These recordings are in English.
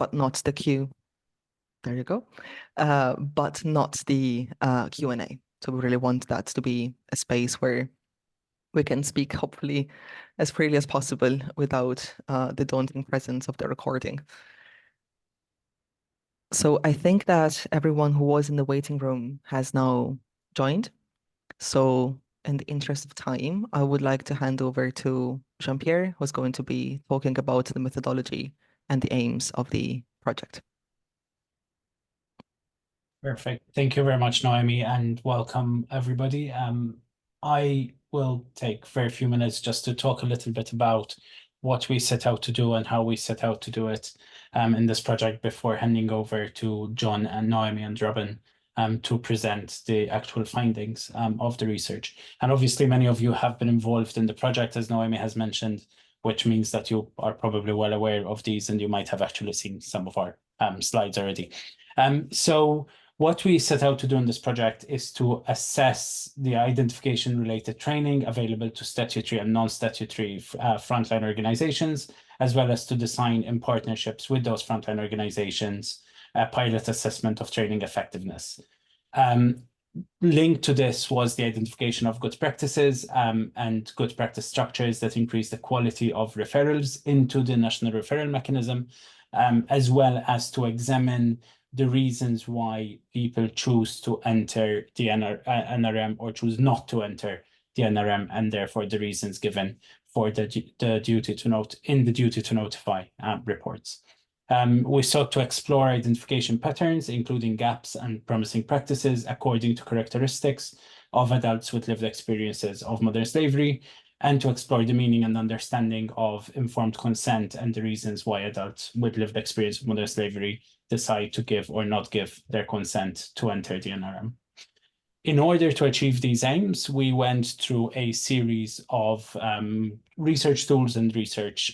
but not the Q. There you go. But not the Q&A. So we really want that to be a space where we can speak hopefully as freely as possible without the daunting presence of the recording. So I think that everyone who was in the waiting room has now joined. So in the interest of time, I would like to hand over to Jean-Pierre, who's going to be talking about the methodology and the aims of the project. Perfect. Thank you very much, Noemi, and welcome everybody. I will take very few minutes just to talk a little bit about what we set out to do and how we set out to do it in this project before handing over to John and Noemi and Robyn to present the actual findings of the research. And obviously many of you have been involved in the project, as Noemi has mentioned, which means that you are probably well aware of these and you might have actually seen some of our slides already. So what we set out to do in this project is to assess the identification-related training available to statutory and non-statutory frontline organizations, as well as to design in partnerships with those frontline organizations a pilot assessment of training effectiveness. Linked to this was the identification of good practices and good practice structures that increase the quality of referrals into the national referral mechanism, as well as to examine the reasons why people choose to enter the NRM or choose not to enter the NRM, and therefore the reasons given for the duty to note in the duty to notify reports. We sought to explore identification patterns, including gaps and promising practices according to characteristics of adults with lived experiences of modern slavery, and to explore the meaning and understanding of informed consent and the reasons why adults with lived experience of modern slavery decide to give or not give their consent to enter the NRM. In order to achieve these aims, we went through a series of research tools and research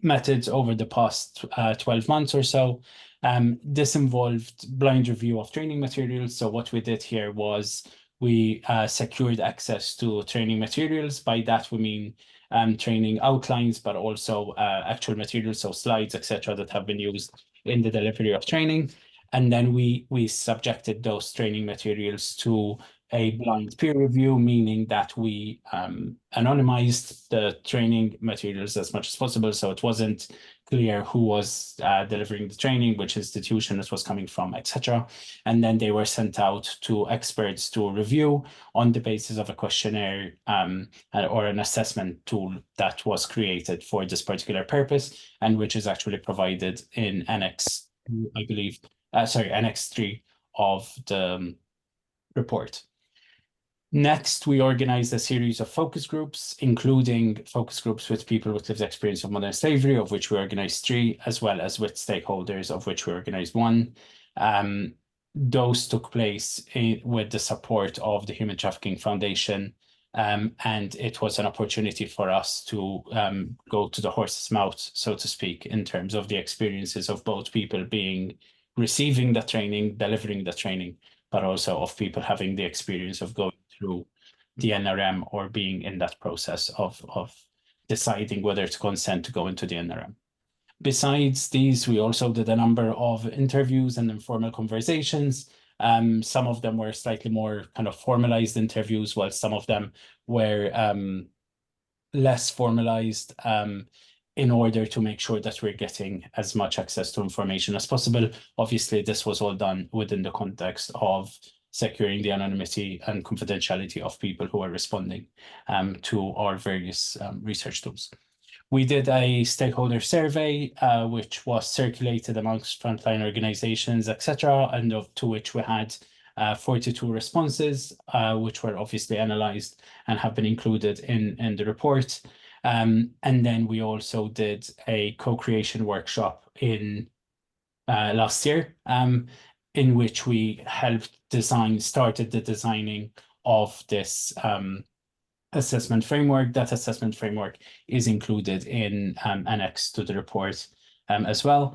methods over the past 12 months or so. This involved blind review of training materials. So what we did here was we secured access to training materials. By that, we mean training outlines, but also actual materials, so slides, etc., that have been used in the delivery of training. And then we subjected those training materials to a blind peer review, meaning that we anonymized the training materials as much as possible. So it wasn't clear who was delivering the training, which institution it was coming from, etc. And then they were sent out to experts to review on the basis of a questionnaire or an assessment tool that was created for this particular purpose, and which is actually provided in Annex, I believe, Annex 3 of the report. Next, we organized a series of focus groups, including focus groups with people with lived experience of modern slavery, of which we organized 3, as well as with stakeholders, of which we organized 1. Those took place with the support of the Human Trafficking Foundation, and it was an opportunity for us to go to the horse's mouth, so to speak, in terms of the experiences of both people receiving the training, delivering the training, but also of people having the experience of going through the NRM or being in that process of deciding whether to consent to go into the NRM. Besides these, we also did a number of interviews and informal conversations. Some of them were slightly more kind of formalized interviews, while some of them were less formalized, in order to make sure that we're getting as much access to information as possible. Obviously, this was all done within the context of securing the anonymity and confidentiality of people who are responding to our various research tools. We did a stakeholder survey, which was circulated amongst frontline organizations, etc., and to which we had 42 responses, which were obviously analyzed and have been included in the report. And then we also did a co-creation workshop in last year, in which we helped started the designing of this assessment framework. That assessment framework is included in Annex to the report as well.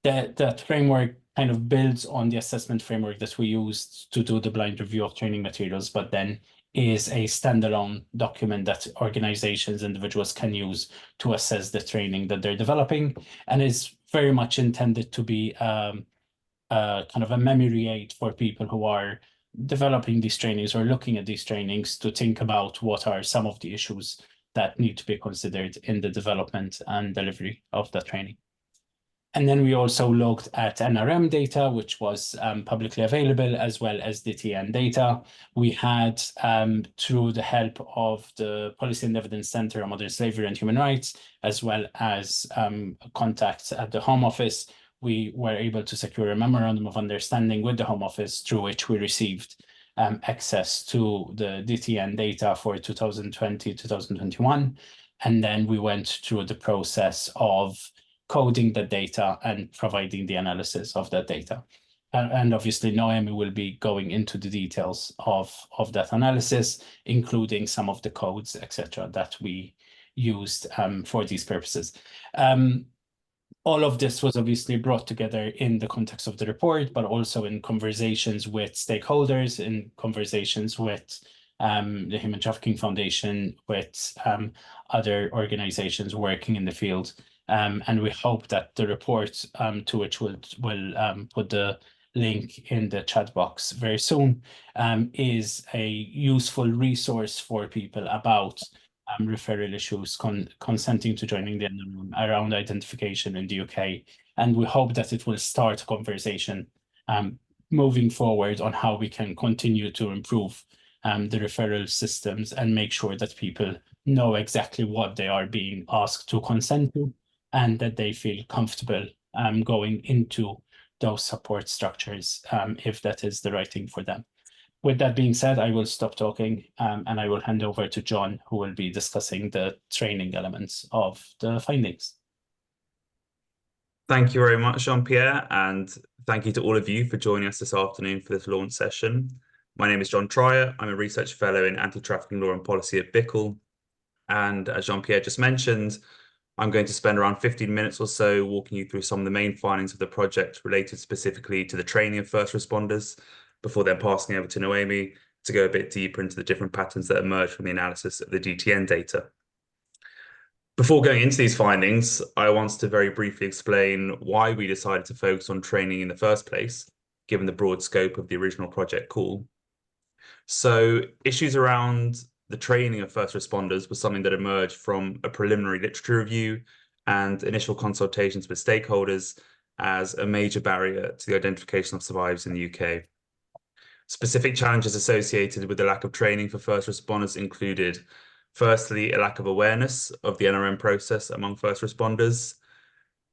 That framework kind of builds on the assessment framework that we used to do the blind review of training materials, but then is a standalone document that organizations, individuals can use to assess the training that they're developing, and is very much intended to be kind of a memory aid for people who are developing these trainings or looking at these trainings to think about what are some of the issues that need to be considered in the development and delivery of the training. And then we also looked at NRM data, which was publicly available, as well as DTN data. We had, through the help of the Policy and Evidence Center on Modern Slavery and Human Rights, as well as contacts at the Home Office, we were able to secure a memorandum of understanding with the Home Office, through which we received access to the DTN data for 2020, 2021. And then we went through the process of coding the data and providing the analysis of that data. And obviously, Noemi will be going into the details of that analysis, including some of the codes, etc., that we used for these purposes. All of this was obviously brought together in the context of the report, but also in conversations with stakeholders, in conversations with the Human Trafficking Foundation, with other organizations working in the field. And we hope that the report, to which we'll put the link in the chat box very soon, is a useful resource for people about referral issues, consenting to joining the NRM, around identification in the UK. And we hope that it will start a conversation moving forward on how we can continue to improve the referral systems and make sure that people know exactly what they are being asked to consent to, and that they feel comfortable going into those support structures if that is the right thing for them. With that being said, I will stop talking and I will hand over to John, who will be discussing the training elements of the findings. Thank you very much, Jean-Pierre, and thank you to all of you for joining us this afternoon for this launch session. My name is John Trajer. I'm a research fellow in anti-trafficking law and policy at BIICL. And as Jean-Pierre just mentioned, I'm going to spend around 15 minutes or so walking you through some of the main findings of the project related specifically to the training of first responders, before then passing over to Noemi to go a bit deeper into the different patterns that emerge from the analysis of the DTN data. Before going into these findings, I want to very briefly explain why we decided to focus on training in the first place, given the broad scope of the original project call. So issues around the training of first responders was something that emerged from a preliminary literature review and initial consultations with stakeholders as a major barrier to the identification of survivors in the UK. Specific challenges associated with the lack of training for first responders included, firstly, a lack of awareness of the NRM process among first responders.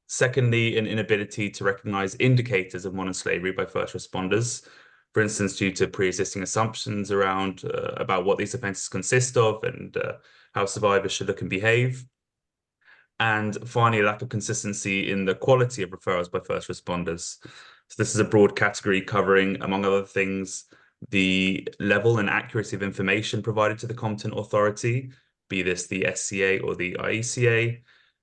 Secondly, an inability to recognize indicators of modern slavery by first responders, for instance, due to pre-existing assumptions around about what these offences consist of and how survivors should look and behave. And finally, a lack of consistency in the quality of referrals by first responders. So this is a broad category covering, among other things, the level and accuracy of information provided to the competent authority, be this the SCA or the IECA,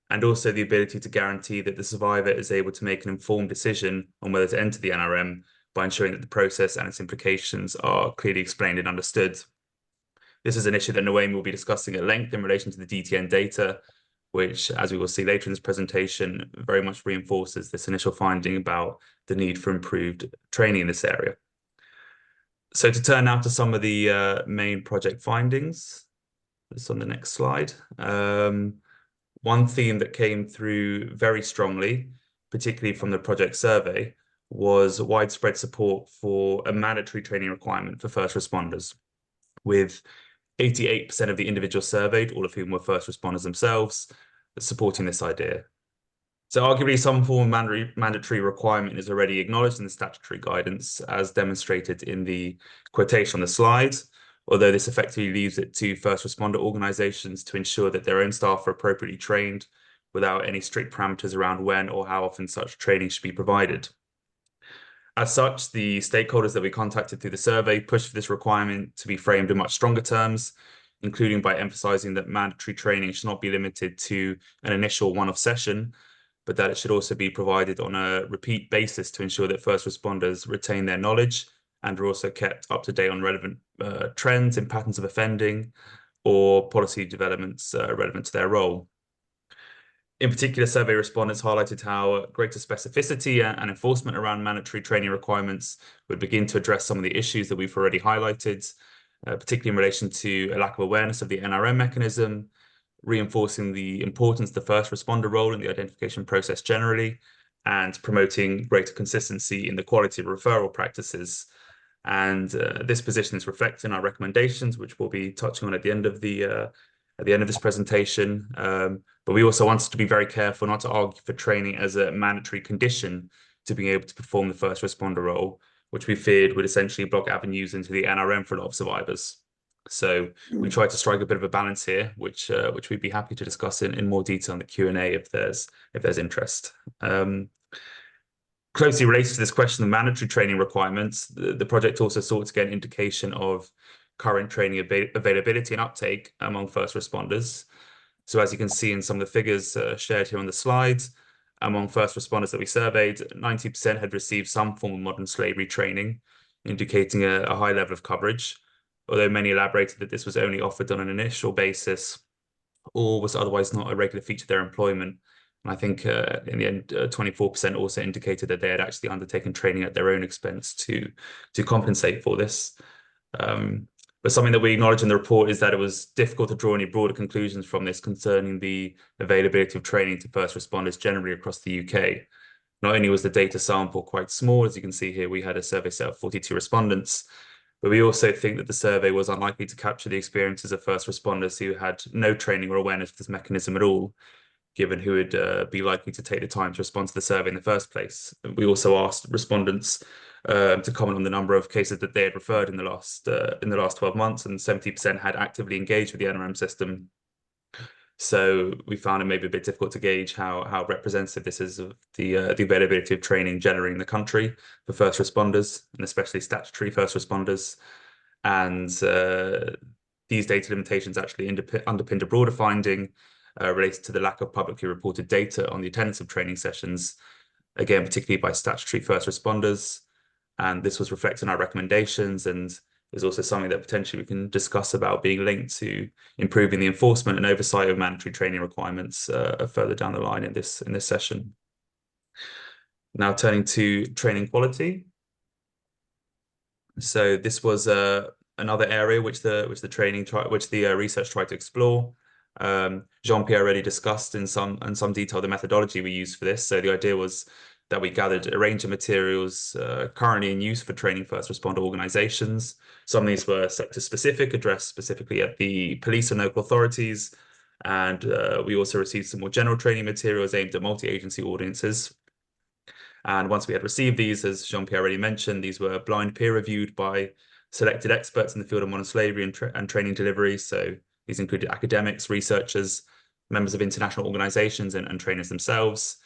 and also the ability to guarantee that the survivor is able to make an informed decision on whether to enter the NRM by ensuring that the process and its implications are clearly explained and understood. This is an issue that Noemi will be discussing at length in relation to the DTN data, which, as we will see later in this presentation, very much reinforces this initial finding about the need for improved training in this area. So to turn now to some of the main project findings, this on the next slide. One theme that came through very strongly, particularly from the project survey, was widespread support for a mandatory training requirement for first responders, with 88% of the individuals surveyed, all of whom were first responders themselves, supporting this idea. So arguably some form of mandatory requirement is already acknowledged in the statutory guidance, as demonstrated in the quotation on the slide, although this effectively leaves it to first responder organisations to ensure that their own staff are appropriately trained without any strict parameters around when or how often such training should be provided. As such, the stakeholders that we contacted through the survey pushed for this requirement to be framed in much stronger terms, including by emphasising that mandatory training should not be limited to an initial one-off session, but that it should also be provided on a repeat basis to ensure that first responders retain their knowledge and are also kept up to date on relevant trends and patterns of offending or policy developments relevant to their role. In particular, survey respondents highlighted how greater specificity and enforcement around mandatory training requirements would begin to address some of the issues that we've already highlighted, particularly in relation to a lack of awareness of the NRM mechanism, reinforcing the importance of the first responder role in the identification process generally, and promoting greater consistency in the quality of referral practices. And this position is reflected in our recommendations, which we'll be touching on at the end of this presentation. But we also wanted to be very careful not to argue for training as a mandatory condition to being able to perform the first responder role, which we feared would essentially block avenues into the NRM for a lot of survivors. So we tried to strike a bit of a balance here, which we'd be happy to discuss in more detail in the Q&A if there's interest. Closely related to this question of mandatory training requirements, the project also sought to get an indication of current training availability and uptake among first responders. So as you can see in some of the figures shared here on the slides, among first responders that we surveyed, 90% had received some form of modern slavery training, indicating a high level of coverage, although many elaborated that this was only offered on an initial basis or was otherwise not a regular feature of their employment. And I think in the end, 24% also indicated that they had actually undertaken training at their own expense to compensate for this. But something that we acknowledge in the report is that it was difficult to draw any broader conclusions from this concerning the availability of training to first responders generally across the UK. Not only was the data sample quite small, as you can see here, we had a survey set of 42 respondents, but we also think that the survey was unlikely to capture the experiences of first responders who had no training or awareness of this mechanism at all, given who would be likely to take the time to respond to the survey in the first place. We also asked respondents to comment on the number of cases that they had referred in the last 12 months, and 70% had actively engaged with the NRM system. So we found it maybe a bit difficult to gauge how representative this is of the availability of training generally in the country for first responders, and especially statutory first responders. And these data limitations actually underpinned a broader finding related to the lack of publicly reported data on the attendance of training sessions, again, particularly by statutory first responders. And this was reflected in our recommendations, and is also something that potentially we can discuss about being linked to improving the enforcement and oversight of mandatory training requirements further down the line in this session. Now turning to training quality. So this was another area which the research tried to explore. Jean-Pierre already discussed in some detail the methodology we used for this. So the idea was that we gathered a range of materials currently in use for training first responder organizations. Some of these were sector specific, addressed specifically at the police and local authorities. And we also received some more general training materials aimed at multi-agency audiences. And once we had received these, as Jean-Pierre already mentioned, these were blind peer reviewed by selected experts in the field of modern slavery and training delivery. So these included academics, researchers, members of international organizations, and trainers themselves.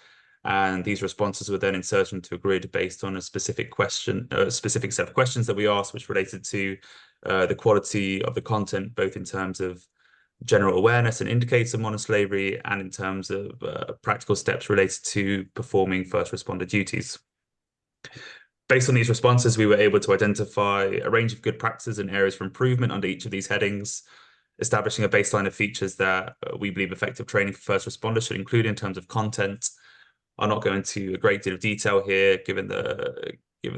And these responses were then inserted into a grid based on a specific set of questions that we asked, which related to the quality of the content, both in terms of general awareness and indicators of modern slavery, and in terms of practical steps related to performing first responder duties. Based on these responses, we were able to identify a range of good practices and areas for improvement under each of these headings, establishing a baseline of features that we believe effective training for first responders should include in terms of content. I'll not go into a great deal of detail here, given the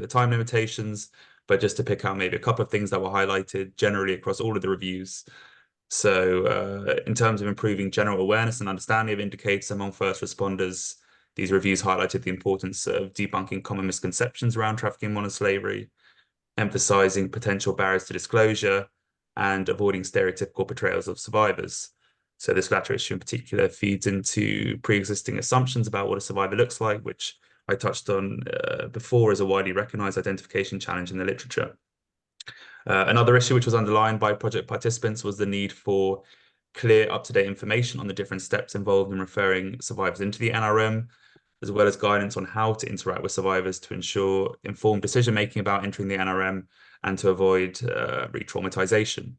time limitations, but just to pick out maybe a couple of things that were highlighted generally across all of the reviews. So in terms of improving general awareness and understanding of indicators among first responders, these reviews highlighted the importance of debunking common misconceptions around trafficking in modern slavery, emphasizing potential barriers to disclosure, and avoiding stereotypical portrayals of survivors. So this latter issue in particular feeds into pre-existing assumptions about what a survivor looks like, which I touched on before as a widely recognized identification challenge in the literature. Another issue which was underlined by project participants was the need for clear, up-to-date information on the different steps involved in referring survivors into the NRM, as well as guidance on how to interact with survivors to ensure informed decision-making about entering the NRM and to avoid re-traumatization.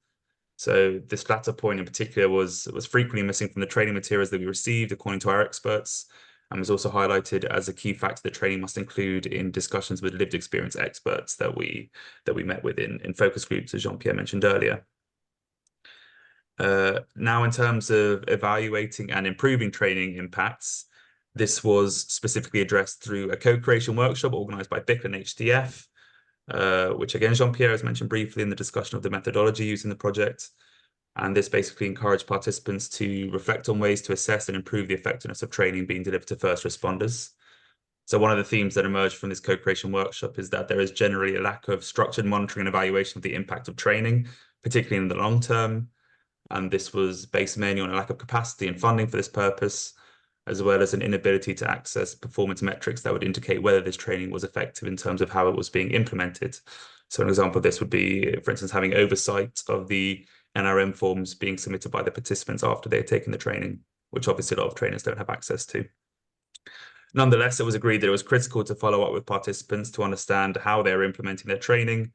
So this latter point in particular was frequently missing from the training materials that we received, according to our experts, and was also highlighted as a key factor that training must include in discussions with lived experience experts that we met with in focus groups, as Jean-Pierre mentioned earlier. Now, in terms of evaluating and improving training impacts, this was specifically addressed through a co-creation workshop organised by BIICL and HDF, which again, Jean-Pierre has mentioned briefly in the discussion of the methodology used in the project. And this basically encouraged participants to reflect on ways to assess and improve the effectiveness of training being delivered to first responders. So one of the themes that emerged from this co-creation workshop is that there is generally a lack of structured monitoring and evaluation of the impact of training, particularly in the long term. And this was based mainly on a lack of capacity and funding for this purpose, as well as an inability to access performance metrics that would indicate whether this training was effective in terms of how it was being implemented. So an example of this would be, for instance, having oversight of the NRM forms being submitted by the participants after they had taken the training, which obviously a lot of trainers don't have access to. Nonetheless, it was agreed that it was critical to follow up with participants to understand how they're implementing their training,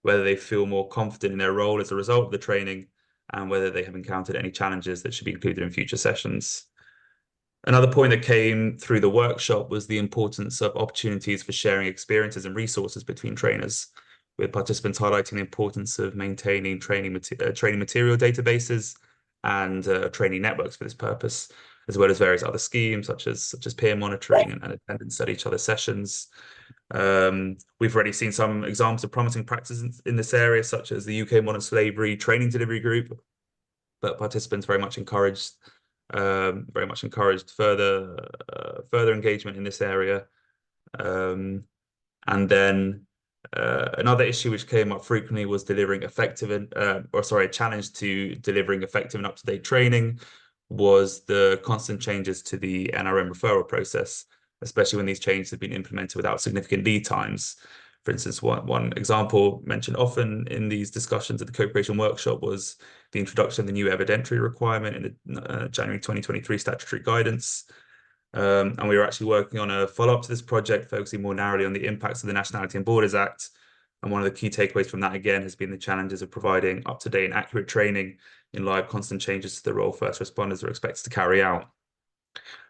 whether they feel more confident in their role as a result of the training, and whether they have encountered any challenges that should be included in future sessions. Another point that came through the workshop was the importance of opportunities for sharing experiences and resources between trainers, with participants highlighting the importance of maintaining training material databases and training networks for this purpose, as well as various other schemes such as peer monitoring and attendance at each other's sessions. We've already seen some examples of promising practices in this area, such as the UK Modern Slavery Training Delivery Group, but participants very much encouraged further engagement in this area. And then another issue which came up frequently was delivering effective a challenge to delivering effective and up-to-date training was the constant changes to the NRM referral process, especially when these changes have been implemented without significant lead times. For instance, one example mentioned often in these discussions at the co-creation workshop was the introduction of the new evidentiary requirement in the January 2023 statutory guidance. And we were actually working on a follow-up to this project, focusing more narrowly on the impacts of the Nationality and Borders Act. And one of the key takeaways from that, again, has been the challenges of providing up-to-date and accurate training in light of constant changes to the role first responders are expected to carry out.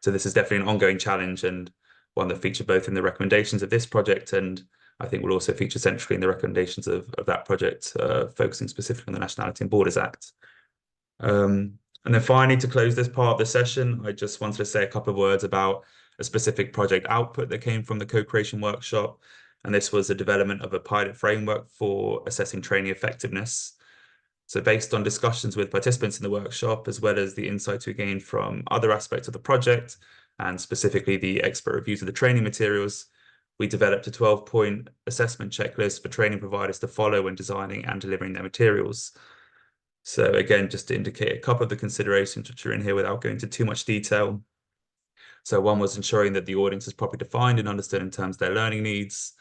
So this is definitely an ongoing challenge and one that featured both in the recommendations of this project and I think will also feature centrally in the recommendations of that project, focusing specifically on the Nationality and Borders Act. And then finally, to close this part of the session, I just wanted to say a couple of words about a specific project output that came from the co-creation workshop. And this was the development of a pilot framework for assessing training effectiveness. So based on discussions with participants in the workshop, as well as the insights we gained from other aspects of the project, and specifically the expert reviews of the training materials, we developed a 12-point assessment checklist for training providers to follow when designing and delivering their materials. So again, just to indicate a couple of the considerations which are in here without going into too much detail. So one was ensuring that the audience is properly defined and understood in terms of their learning needs.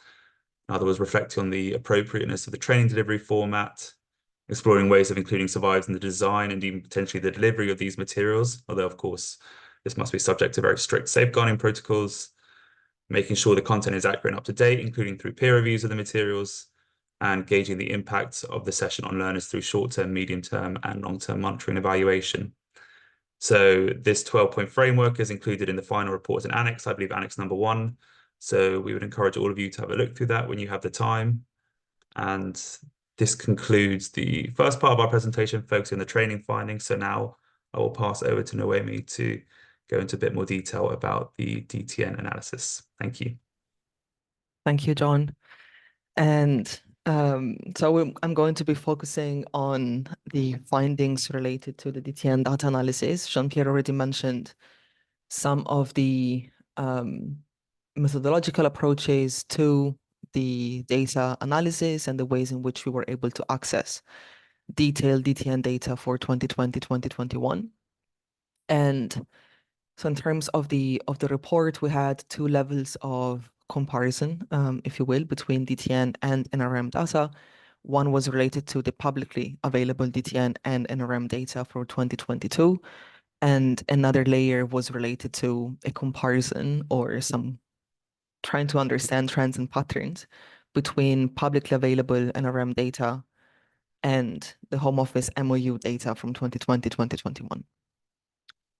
Another was reflecting on the appropriateness of the training delivery format, exploring ways of including survivors in the design and even potentially the delivery of these materials, although of course this must be subject to very strict safeguarding protocols, making sure the content is accurate and up to date, including through peer reviews of the materials, and gauging the impact of the session on learners through short-term, medium-term, and long-term monitoring and evaluation. So this 12-point framework is included in the final report and annex, I believe annex number 1. So we would encourage all of you to have a look through that when you have the time. And this concludes the first part of our presentation, focusing on the training findings. So now I will pass over to Noemi to go into a bit more detail about the DTN analysis. Thank you. Thank you, John. And so I'm going to be focusing on the findings related to the DTN data analysis. Jean-Pierre already mentioned some of the methodological approaches to the data analysis and the ways in which we were able to access detailed DTN data for 2020-2021. And so in terms of the report, we had 2 levels of comparison, if you will, between DTN and NRM data. One was related to the publicly available DTN and NRM data for 2022, and another layer was related to a comparison or some trying to understand trends and patterns between publicly available NRM data and the Home Office MOU data from 2020-2021.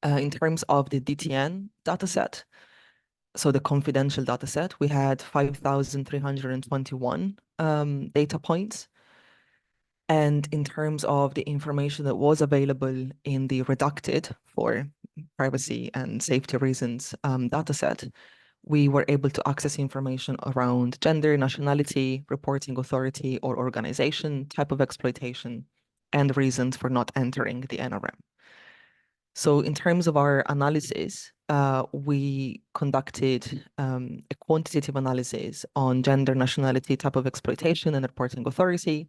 In terms of the DTN dataset, so the confidential dataset, we had 5,321 data points. And in terms of the information that was available in the redacted for privacy and safety reasons dataset, we were able to access information around gender, nationality, reporting authority or organization, type of exploitation, and reasons for not entering the NRM. So in terms of our analysis, we conducted a quantitative analysis on gender, nationality, type of exploitation, and reporting authority.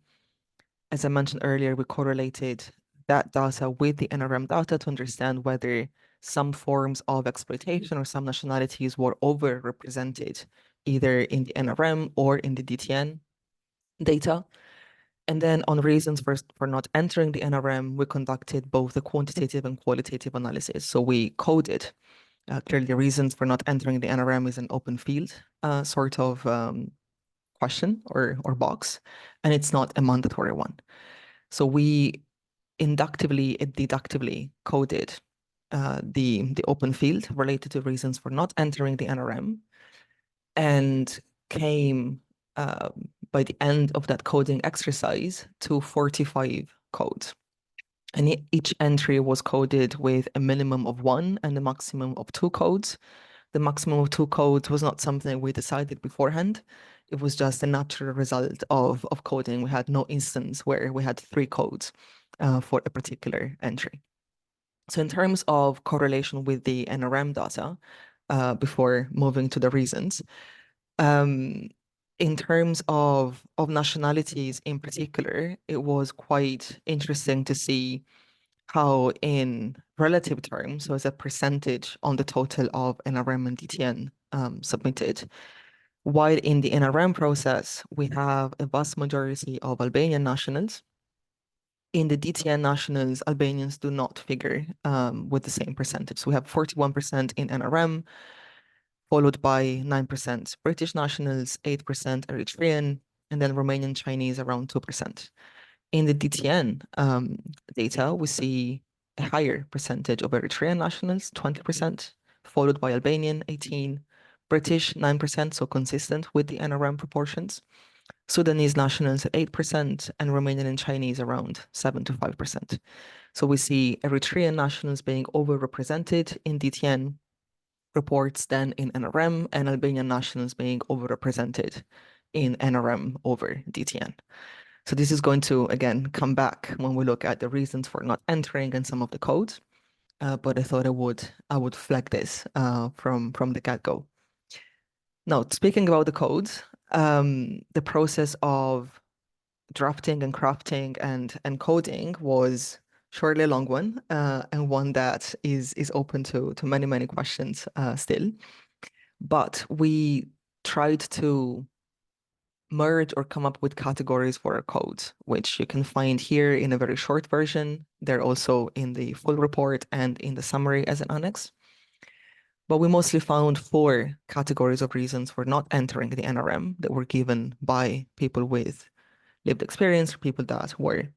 As I mentioned earlier, we correlated that data with the NRM data to understand whether some forms of exploitation or some nationalities were overrepresented either in the NRM or in the DTN data. And then on reasons for not entering the NRM, we conducted both the quantitative and qualitative analysis. So we coded clearly reasons for not entering the NRM is an open field sort of question or box, and it's not a mandatory one. So we inductively and deductively coded the open field related to reasons for not entering the NRM, and came by the end of that coding exercise to 45 codes. And each entry was coded with a minimum of 1 and a maximum of 2 codes. The maximum of 2 codes was not something we decided beforehand. It was just a natural result of coding. We had no instance where we had 3 codes for a particular entry. So in terms of correlation with the NRM data, before moving to the reasons, in terms of nationalities in particular, it was quite interesting to see how in relative terms, so as a percentage on the total of NRM and DTN submitted, while in the NRM process, we have a vast majority of Albanian nationals. In the DTN nationals, Albanians do not figure with the same percentage. So we have 41% in NRM, followed by 9% British nationals, 8% Eritrean, and then Romanian Chinese around 2%. In the DTN data, we see a higher percentage of Eritrean nationals, 20%, followed by Albanian, 18%, British, 9%, so consistent with the NRM proportions. Sudanese nationals at 8%, and Romanian and Chinese around 7 to 5%. So we see Eritrean nationals being overrepresented in DTN reports than in NRM, and Albanian nationals being overrepresented in NRM over DTN. So this is going to, again, come back when we look at the reasons for not entering and some of the codes. But I thought I would flag this from the get-go. Now, speaking about the codes, the process of drafting and crafting and coding was surely a long one, and one that is open to many questions still. But we tried to merge or come up with categories for our codes, which you can find here in a very short version. They're also in the full report and in the summary as an annex. But we mostly found 4 categories of reasons for not entering the NRM that were given by people with lived experience, or people that were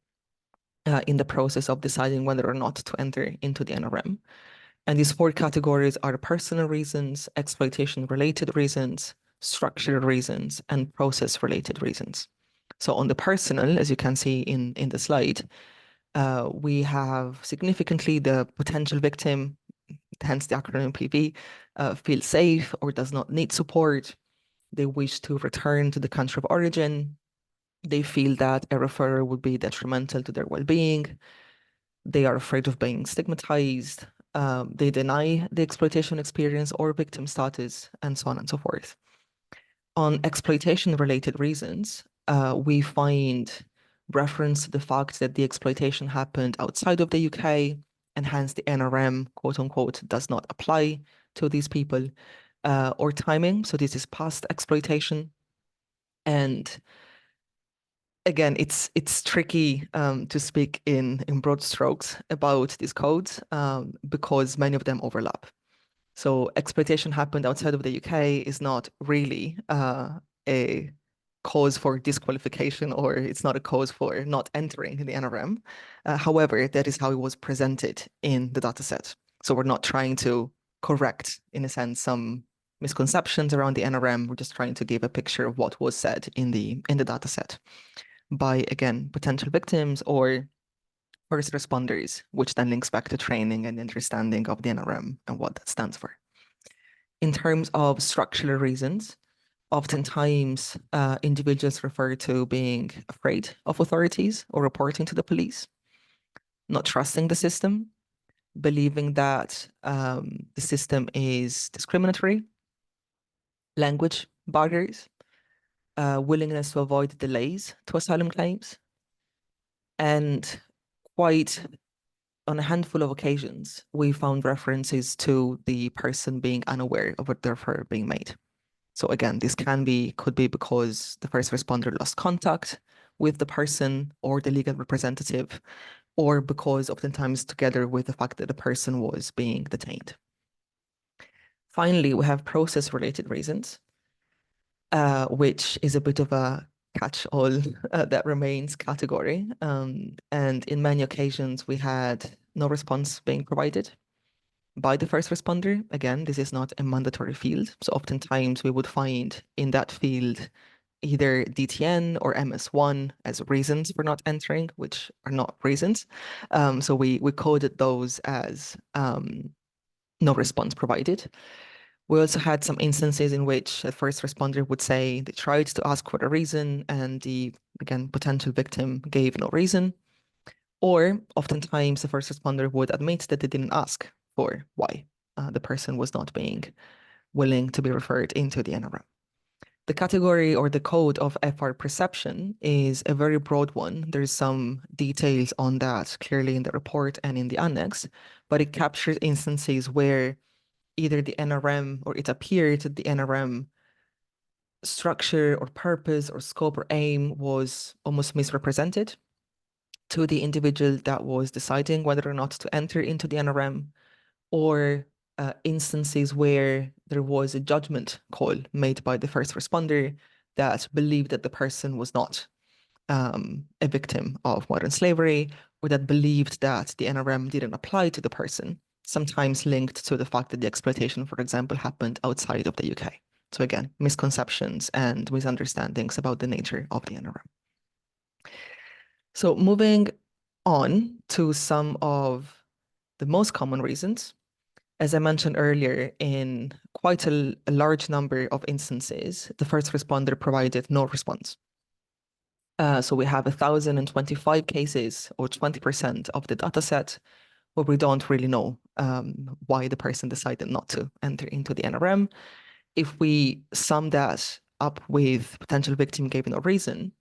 in the process of deciding whether or not to enter into the NRM. And these 4 categories are personal reasons, exploitation-related reasons, structural reasons, and process-related reasons. So on the personal, as you can see in the slide, we have significantly the potential victim, hence the acronym PV, feels safe or does not need support. They wish to return to the country of origin. They feel that a referral would be detrimental to their well-being. They are afraid of being stigmatized. They deny the exploitation experience or victim status, and so on and so forth. On exploitation-related reasons, we find reference to the fact that the exploitation happened outside of the UK, and hence the NRM, quote unquote, does not apply to these people, or timing. So this is past exploitation. And again, it's tricky to speak in broad strokes about these codes because many of them overlap. So exploitation happened outside of the UK is not really a cause for disqualification, or it's not a cause for not entering the NRM. However, that is how it was presented in the dataset. So we're not trying to correct, in a sense, some misconceptions around the NRM. We're just trying to give a picture of what was said in the dataset. by, again, potential victims or first responders, which then links back to training and understanding of the NRM and what that stands for. In terms of structural reasons, oftentimes individuals refer to being afraid of authorities or reporting to the police, not trusting the system, believing that the system is discriminatory, language barriers, willingness to avoid delays to asylum claims, and quite on a handful of occasions, we found references to the person being unaware of what their referral being made. So again, this could be because the first responder lost contact with the person or the legal representative, or because oftentimes together with the fact that the person was being detained. Finally, we have process-related reasons, which is a bit of a catch-all that remains category. And in many occasions, we had no response being provided by the first responder. Again, this is not a mandatory field. So oftentimes we would find in that field either DTN or MS1 as reasons for not entering, which are not reasons. So we coded those as no response provided. We also had some instances in which a first responder would say they tried to ask for a reason and the, again, potential victim gave no reason. Or oftentimes the first responder would admit that they didn't ask for why the person was not being willing to be referred into the NRM. The category or the code of FR perception is a very broad one. There's some details on that clearly in the report and in the annex, but it captures instances where either the NRM or it appeared that the NRM structure or purpose or scope or aim was almost misrepresented to the individual that was deciding whether or not to enter into the NRM, or instances where there was a judgment call made by the first responder that believed that the person was not a victim of modern slavery, or that believed that the NRM didn't apply to the person, sometimes linked to the fact that the exploitation, for example, happened outside of the UK. So again, misconceptions and misunderstandings about the nature of the NRM. So moving on to some of the most common reasons. As I mentioned earlier, in quite a large number of instances, the first responder provided no response. So we have 1,025 cases, or 20% of the data set, where we don't really know why the person decided not to enter into the NRM. If we sum that up with potential victim gave no reason,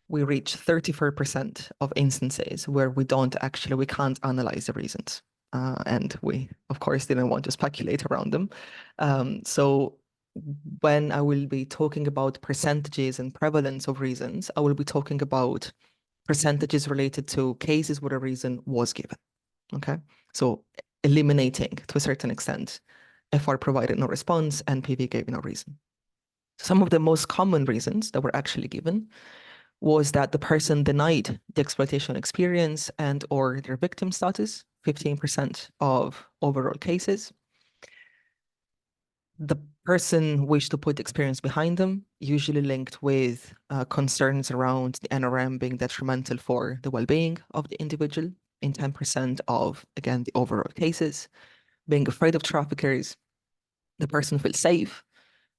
we reach 34% of instances where we can't analyze the reasons. And we, of course, didn't want to speculate around them. So when I will be talking about percentages and prevalence of reasons, I will be talking about percentages related to cases where a reason was given. Okay, so eliminating to a certain extent FR provided no response and PV gave no reason. Some of the most common reasons that were actually given was that the person denied the exploitation experience and or their victim status, 15% of overall cases. The person wished to put experience behind them, usually linked with concerns around the NRM being detrimental for the well-being of the individual in 10% of, again, the overall cases. Being afraid of traffickers, the person feels safe,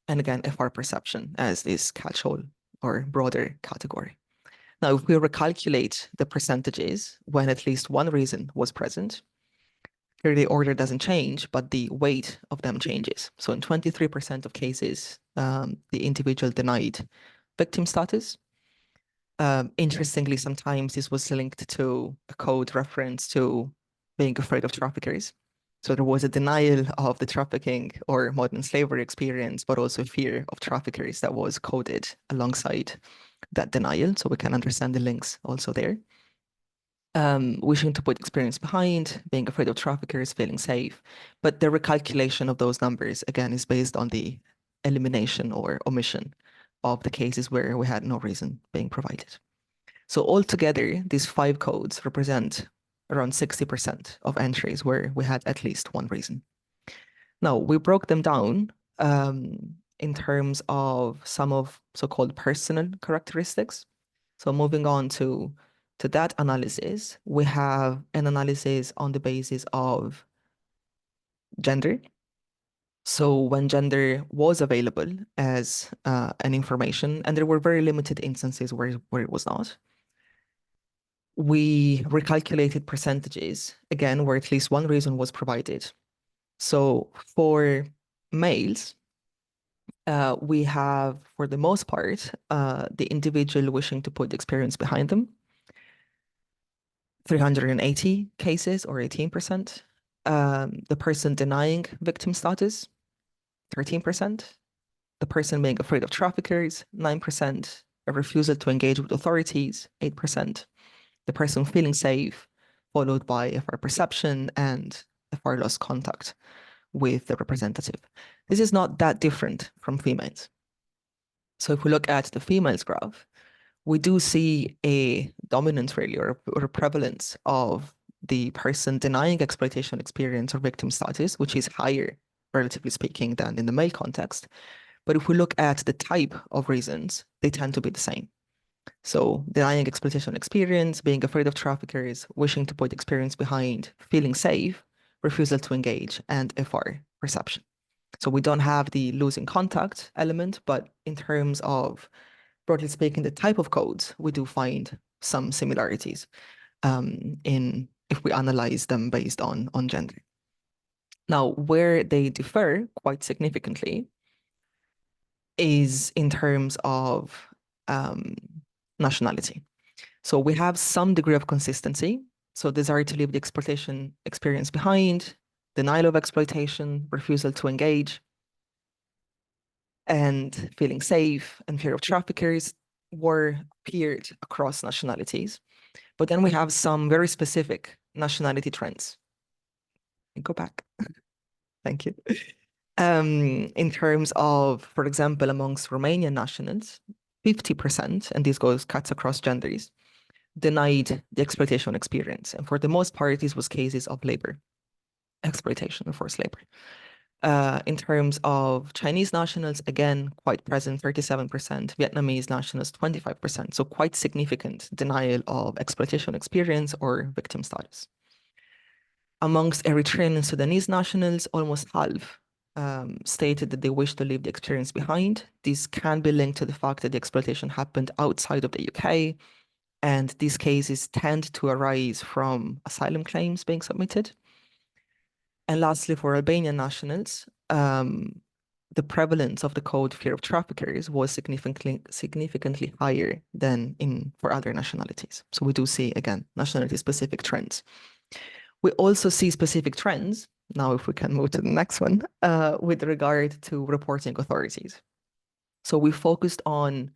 and again, FR perception as this catch-all or broader category. Now, if we recalculate the percentages when at least one reason was present, here the order doesn't change, but the weight of them changes. So in 23% of cases, the individual denied victim status. Interestingly, sometimes this was linked to a code reference to being afraid of traffickers. So there was a denial of the trafficking or modern slavery experience, but also fear of traffickers that was coded alongside that denial. So we can understand the links also there. Wishing to put experience behind, being afraid of traffickers, feeling safe. But the recalculation of those numbers, again, is based on the elimination or omission of the cases where we had no reason being provided. So altogether, these 5 codes represent around 60% of entries where we had at least one reason. Now, we broke them down in terms of some of so-called personal characteristics. So moving on to that analysis, we have an analysis on the basis of gender. So when gender was available as an information, and there were very limited instances where it was not, we recalculated percentages, again, where at least one reason was provided. So for males, we have, for the most part, the individual wishing to put the experience behind them, 380 cases or 18%. The person denying victim status, 13%. The person being afraid of traffickers, 9%. A refusal to engage with authorities, 8%. The person feeling safe, followed by FR perception and FR lost contact with the representative. This is not that different from females. So if we look at the females graph, we do see a dominance really, or a prevalence of the person denying exploitation experience or victim status, which is higher, relatively speaking, than in the male context. But if we look at the type of reasons, they tend to be the same. So denying exploitation experience, being afraid of traffickers, wishing to put experience behind, feeling safe, refusal to engage, and FR perception. So we don't have the losing contact element, but in terms of, broadly speaking, the type of codes, we do find some similarities in if we analyze them based on gender. Now, where they differ quite significantly is in terms of nationality. So we have some degree of consistency. So desire to leave the exploitation experience behind, denial of exploitation, refusal to engage, and feeling safe and fear of traffickers were appeared across nationalities. But then we have some very specific nationality trends. Go back. Thank you. In terms of, for example, amongst Romanian nationals, 50%, and this cuts across genders, denied the exploitation experience. And for the most part, this was cases of labor, exploitation of forced labor. In terms of Chinese nationals, again, quite present, 37%, Vietnamese nationals, 25%. So quite significant denial of exploitation experience or victim status. Amongst Eritrean and Sudanese nationals, almost half stated that they wish to leave the experience behind. This can be linked to the fact that the exploitation happened outside of the UK, and these cases tend to arise from asylum claims being submitted. And lastly, for Albanian nationals, the prevalence of the code fear of traffickers was significantly higher than for other nationalities. So we do see, again, nationality-specific trends. We also see specific trends, now if we can move to the next one, with regard to reporting authorities. So we focused on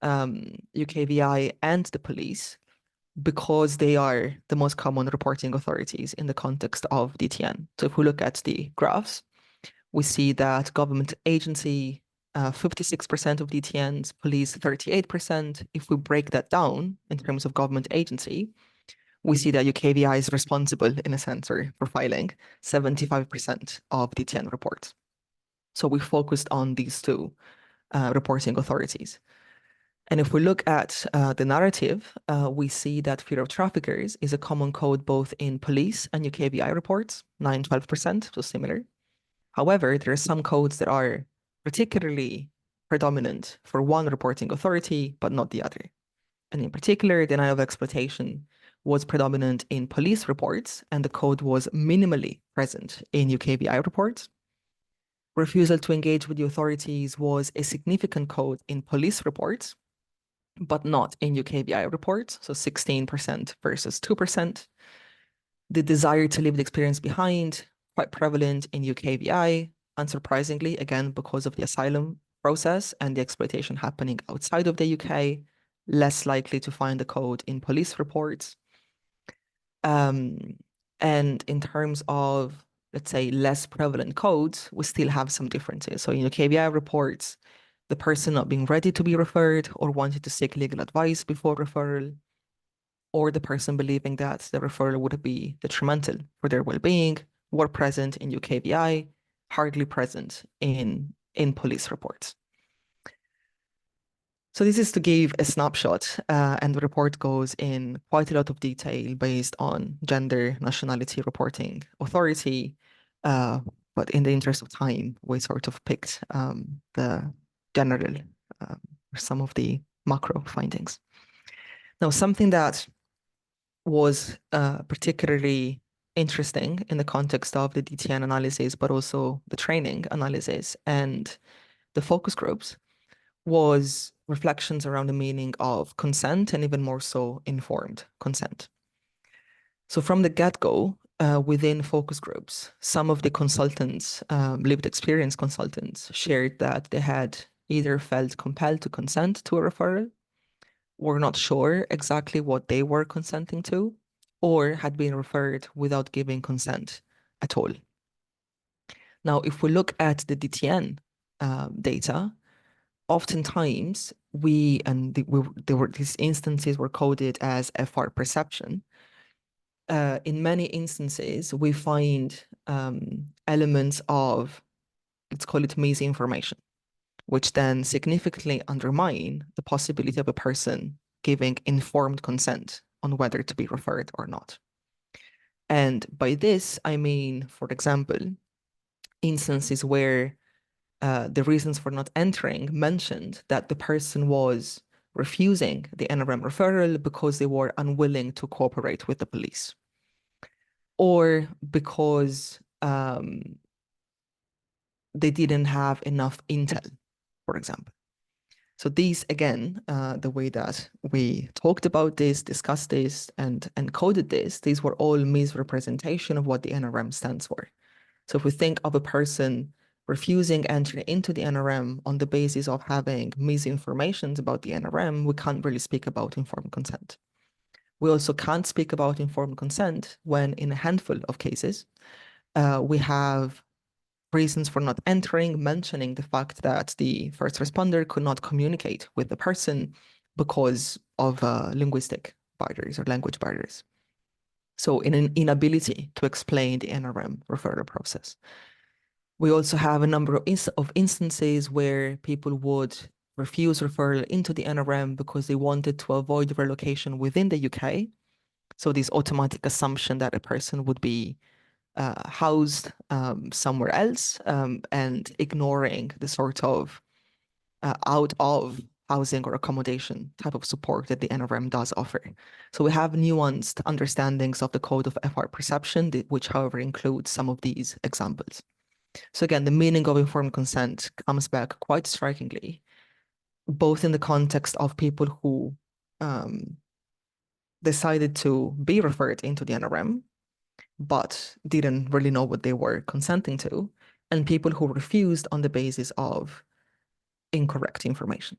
UKVI and the police because they are the most common reporting authorities in the context of DTN. So if we look at the graphs, we see that government agency, 56% of DTNs, police 38%. If we break that down in terms of government agency, we see that UKVI is responsible, in a sense, for filing 75% of DTN reports. So we focused on these two reporting authorities. And if we look at the narrative, we see that fear of traffickers is a common code both in police and UKVI reports, 9-12%, so similar. However, there are some codes that are particularly predominant for one reporting authority, but not the other. And in particular, denial of exploitation was predominant in police reports, and the code was minimally present in UKVI reports. Refusal to engage with the authorities was a significant code in police reports, but not in UKVI reports, so 16% versus 2%. The desire to leave the experience behind, quite prevalent in UKVI, unsurprisingly, again, because of the asylum process and the exploitation happening outside of the UK, less likely to find the code in police reports. And in terms of, let's say, less prevalent codes, we still have some differences. So in UKVI reports, the person not being ready to be referred or wanting to seek legal advice before referral, or the person believing that the referral would be detrimental for their well-being, were present in UKVI, hardly present in police reports. So this is to give a snapshot, and the report goes in quite a lot of detail based on gender, nationality, reporting, authority, but in the interest of time, we sort of picked the general, some of the macro findings. Now, something that was particularly interesting in the context of the DTN analysis, but also the training analysis and the focus groups, was reflections around the meaning of consent and even more so informed consent. So from the get-go, within focus groups, some of the consultants, lived experience consultants, shared that they had either felt compelled to consent to a referral, were not sure exactly what they were consenting to, or had been referred without giving consent at all. Now, if we look at the DTN data, oftentimes these instances were coded as FR perception. In many instances, we find elements of, let's call it misinformation, which then significantly undermine the possibility of a person giving informed consent on whether to be referred or not. And by this, I mean, for example, instances where the reasons for not entering mentioned that the person was refusing the NRM referral because they were unwilling to cooperate with the police, or because they didn't have enough intel, for example. So these, again, the way that we talked about this, discussed this, and coded this, these were all misrepresentation of what the NRM stands for. So if we think of a person refusing entry into the NRM on the basis of having misinformation about the NRM, we can't really speak about informed consent. We also can't speak about informed consent when, in a handful of cases, we have reasons for not entering, mentioning the fact that the first responder could not communicate with the person because of linguistic barriers or language barriers. So in an inability to explain the NRM referral process. We also have a number of instances where people would refuse referral into the NRM because they wanted to avoid relocation within the UK. So this automatic assumption that a person would be housed somewhere else, and ignoring the sort of out of housing or accommodation type of support that the NRM does offer. So we have nuanced understandings of the code of FR perception, which however includes some of these examples. So again, the meaning of informed consent comes back quite strikingly, both in the context of people who decided to be referred into the NRM, but didn't really know what they were consenting to, and people who refused on the basis of incorrect information.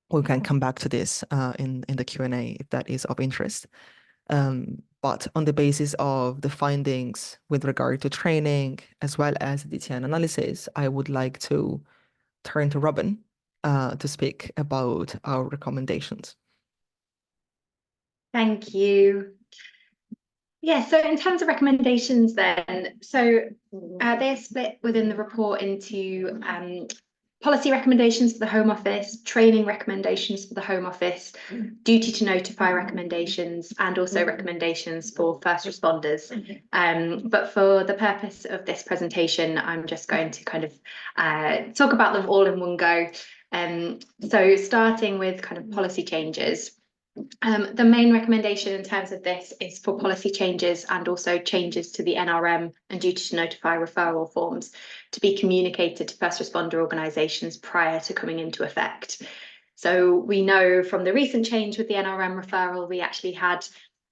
We can come back to this in the Q&A if that is of interest. But on the basis of the findings with regard to training, as well as the DTN analysis, I would like to turn to Robyn to speak about our recommendations. Thank you. Yeah, so in terms of recommendations then, so they're split within the report into policy recommendations for the Home Office, training recommendations for the Home Office, duty to notify recommendations, and also recommendations for first responders. But for the purpose of this presentation, I'm just going to kind of talk about them all in one go. So starting with kind of policy changes. The main recommendation in terms of this is for policy changes and also changes to the NRM and duty to notify referral forms to be communicated to first responder organisations prior to coming into effect. So we know from the recent change with the NRM referral, we actually had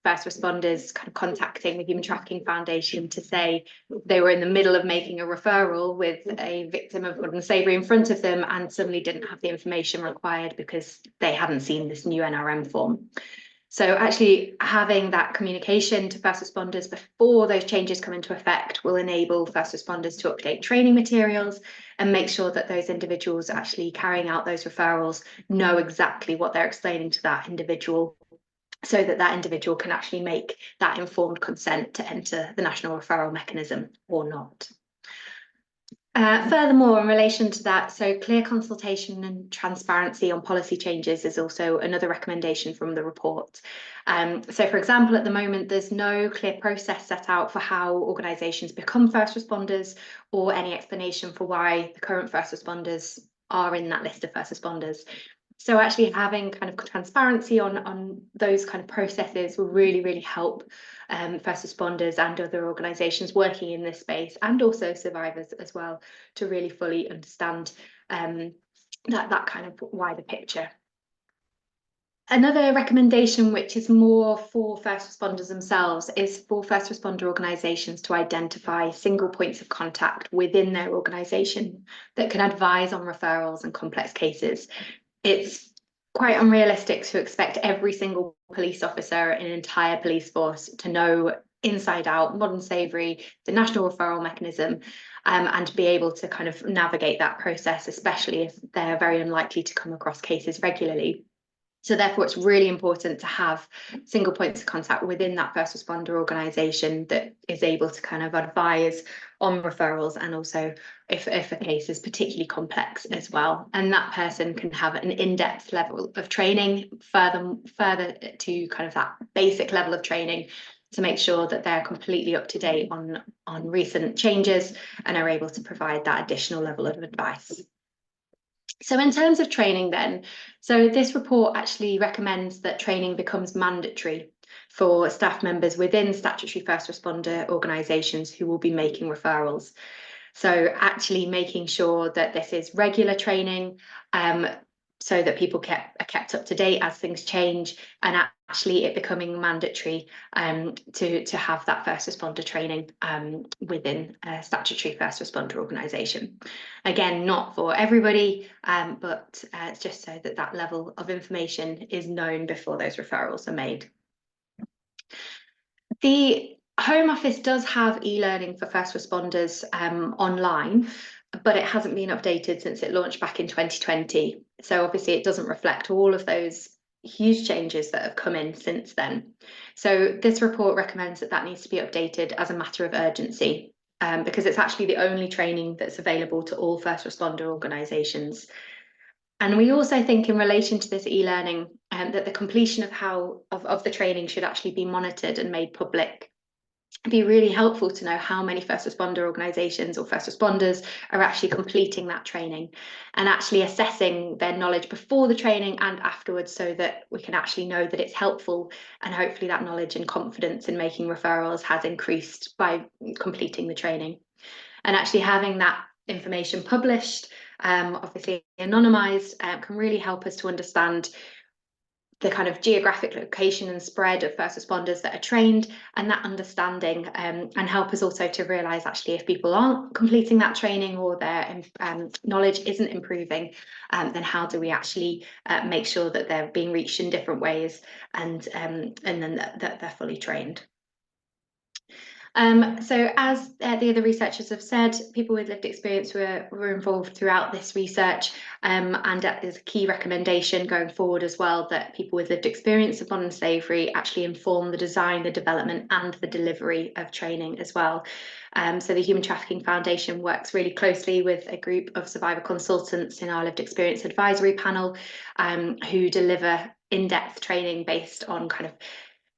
first responders kind of contacting the Human Trafficking Foundation to say they were in the middle of making a referral with a victim of modern slavery in front of them and suddenly didn't have the information required because they hadn't seen this new NRM form. So actually having that communication to first responders before those changes come into effect will enable first responders to update training materials and make sure that those individuals actually carrying out those referrals know exactly what they're explaining to that individual, so that that individual can actually make that informed consent to enter the national referral mechanism or not. Furthermore, in relation to that, so clear consultation and transparency on policy changes is also another recommendation from the report. So, for example, at the moment, there's no clear process set out for how organisations become first responders, or any explanation for why the current first responders are in that list of first responders. So actually having kind of transparency on those kind of processes will really help first responders and other organisations working in this space, and also survivors as well, to really fully understand that kind of wider picture. Another recommendation, which is more for first responders themselves, is for first responder organisations to identify single points of contact within their organisation that can advise on referrals and complex cases. It's quite unrealistic to expect every single police officer in an entire police force to know inside out modern slavery, the national referral mechanism, and be able to kind of navigate that process, especially if they're very unlikely to come across cases regularly. So therefore, it's really important to have single points of contact within that first responder organisation that is able to kind of advise on referrals, and also if a case is particularly complex as well. And that person can have an in-depth level of training, further to kind of that basic level of training, to make sure that they're completely up to date on recent changes and are able to provide that additional level of advice. So in terms of training then, so this report actually recommends that training becomes mandatory for staff members within statutory first responder organisations who will be making referrals. So actually making sure that this is regular training, so that people are kept up to date as things change, and actually it becoming mandatory to have that first responder training within a statutory first responder organisation. Again, not for everybody, but it's just so that that level of information is known before those referrals are made. The Home Office does have e-learning for first responders online, but it hasn't been updated since it launched back in 2020. So obviously it doesn't reflect all of those huge changes that have come in since then. So this report recommends that that needs to be updated as a matter of urgency, because it's actually the only training that's available to all first responder organisations. And we also think, in relation to this e-learning, that the completion of the training should actually be monitored and made public. It'd be really helpful to know how many first responder organisations or first responders are actually completing that training, and actually assessing their knowledge before the training and afterwards, so that we can actually know that it's helpful, and hopefully that knowledge and confidence in making referrals has increased by completing the training. And actually having that information published, obviously anonymised, can really help us to understand the kind of geographic location and spread of first responders that are trained, and that understanding, and help us also to realise actually if people aren't completing that training, or their knowledge isn't improving, then how do we actually make sure that they're being reached in different ways, and then that they're fully trained. So as the other researchers have said, people with lived experience were involved throughout this research, and that is a key recommendation going forward as well, that people with lived experience of modern slavery actually inform the design, the development and the delivery of training as well. So the Human Trafficking Foundation works really closely with a group of survivor consultants in our lived experience advisory panel, who deliver in-depth training based on kind of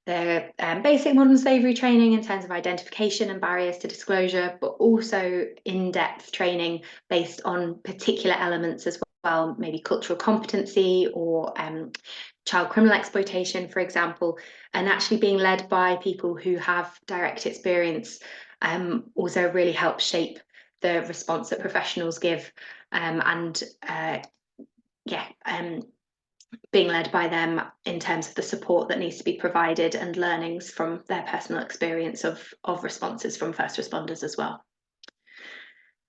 the basic modern slavery training in terms of identification and barriers to disclosure, but also in-depth training based on particular elements as well, maybe cultural competency or child criminal exploitation, for example, and actually being led by people who have direct experience also really helps shape the response that professionals give, being led by them in terms of the support that needs to be provided and learnings from their personal experience of responses from first responders as well.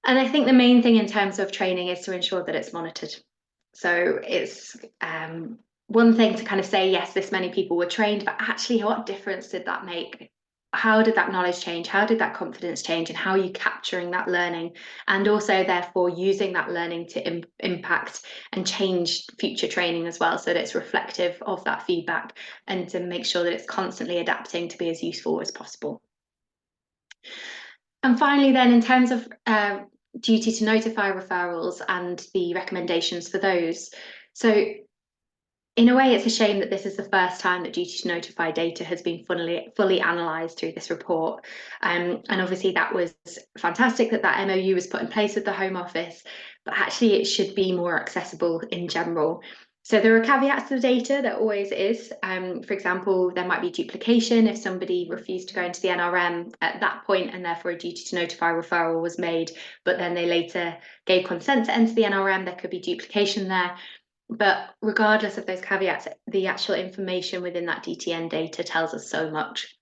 And I think the main thing in terms of training is to ensure that it's monitored. So it's one thing to kind of say, yes, this many people were trained, but actually what difference did that make? How did that knowledge change? How did that confidence change? And how are you capturing that learning? And also, therefore, using that learning to impact and change future training as well, so that it's reflective of that feedback, and to make sure that it's constantly adapting to be as useful as possible. And finally, then, in terms of duty to notify referrals and the recommendations for those. So in a way, it's a shame that this is the first time that duty to notify data has been fully analysed through this report. And obviously that was fantastic that that MOU was put in place with the Home Office, but actually it should be more accessible in general. So there are caveats to the data, there always is. For example, there might be duplication if somebody refused to go into the NRM at that point and therefore a duty to notify referral was made, but then they later gave consent to enter the NRM, there could be duplication there. But regardless of those caveats, the actual information within that DTN data tells us so much.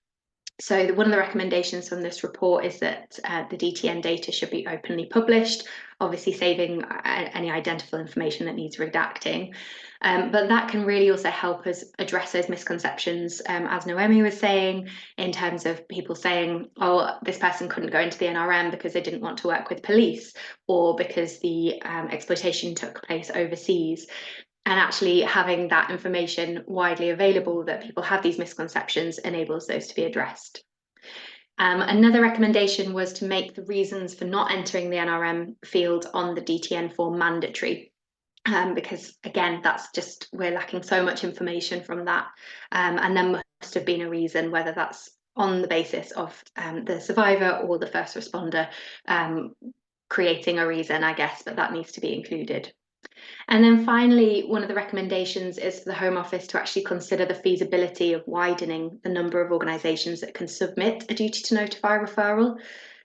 So one of the recommendations from this report is that the DTN data should be openly published, obviously saving any identifiable information that needs redacting. But that can really also help us address those misconceptions, as Noemi was saying, in terms of people saying, oh, this person couldn't go into the NRM because they didn't want to work with police, or because the exploitation took place overseas. And actually having that information widely available that people have these misconceptions enables those to be addressed. Another recommendation was to make the reasons for not entering the NRM field on the DTN form mandatory. Because again, that's just, we're lacking so much information from that. And there must have been a reason, whether that's on the basis of the survivor or the first responder creating a reason, I guess, but that needs to be included. And then finally, one of the recommendations is for the Home Office to actually consider the feasibility of widening the number of organisations that can submit a duty to notify referral.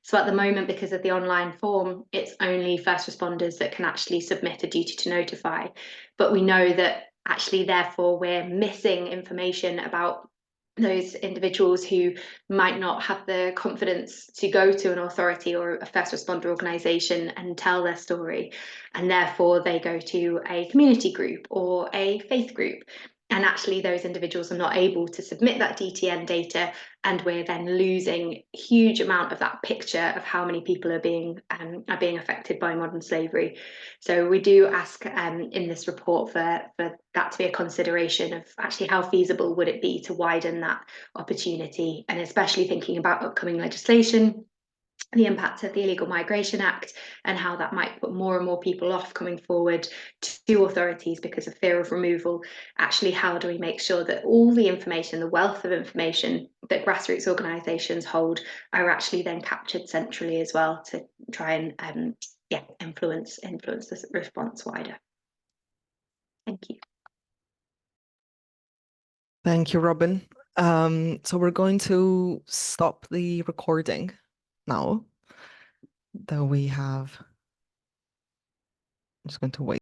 So at the moment, because of the online form, it's only first responders that can actually submit a duty to notify. But we know that actually, therefore, we're missing information about those individuals who might not have the confidence to go to an authority or a first responder organisation and tell their story, and therefore they go to a community group or a faith group, and actually those individuals are not able to submit that DTN data, and we're then losing a huge amount of that picture of how many people are being affected by modern slavery. So we do ask in this report for that to be a consideration of actually how feasible would it be to widen that opportunity, and especially thinking about upcoming legislation, the impact of the Illegal Migration Act, and how that might put more and more people off coming forward to authorities because of fear of removal. Actually, how do we make sure that all the information, the wealth of information that grassroots organisations hold, are actually then captured centrally as well, to try and influence the response wider. Thank you. Thank you, Robyn. So we're going to stop the recording now that we have. I'm just going to wait.